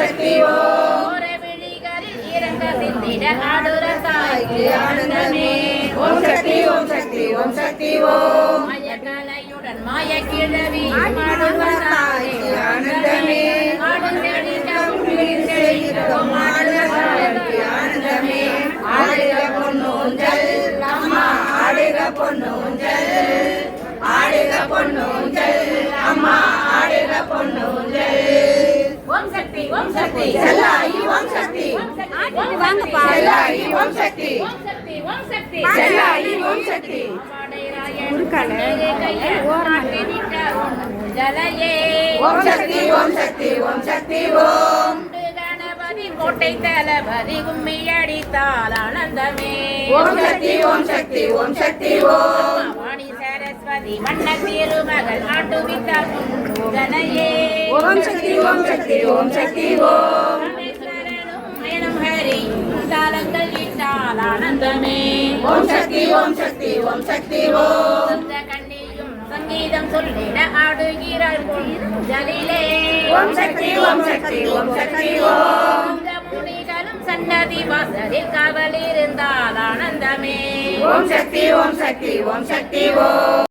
சக்தி ஓம் ஓர விழிகளில் இறங்க சிந்திட ஆடுற தாய்க்கு ஆனந்தமே ஓம் சக்தி ஓம் சக்தி ஓம் சக்தி ஓம் மயக்கலையுடன் மாயக்கிழவி ஆடுவர் தாய்க்கு ஆனந்தமே ஆடும் செழிக்கும் செழிக்கும் ஆடுவர் தாய்க்கு ஆனந்தமே ஆடுக பொன்னூஞ்சல் அம்மா ஆடுக பொன்னூஞ்சல் ஆடுக பொன்னூஞ்சல் அம்மா ஆடுக பொன்னூஞ்சல் ஓம் சக்தி ஓம் சக்தி செல்லாயி ஓம் சக்தி வாங்கப்பா செல்லாயி ஓம் சக்தி ஓம் சக்தி ஓம் சக்தி செல்லாயி ஓம் சக்தி ஓம் சக்தி ஓம் சக்தி ஓம் சக்தி ஓம் கணபதி கோட்டை தளபதி கும்மி அடித்தால் ஆனந்தமே ஓம் சக்தி ஓம் சக்தி ஓம் சக்தி ஓம் வாணி சரஸ்வதி வண்ண திருமகள் ஆட்டுவித்தால் முன்னுதனையே ஓம் சக்தி ஓம் சக்தி ஓம் சக்தி ஓம் மயனும் ஹரி தாளங்கள் இட்டால் ஆனந்தமே ஓம் சக்தி ஓம் சக்தி ஓம் சக்தி ஓம் சொந்த கண்ணியும் சங்கீதம் சொல்லிட ஆடுகிறாள் ஜலிலே ஓம் சக்தி ஓம் சக்தி ஓம் சக்தி ஓம் இந்த முனிகளும் சன்னதி வாசலில் காவல் இருந்தால் ஆனந்தமே ஓம் சக்தி ஓம் சக்தி ஓம் சக்தி ஓம்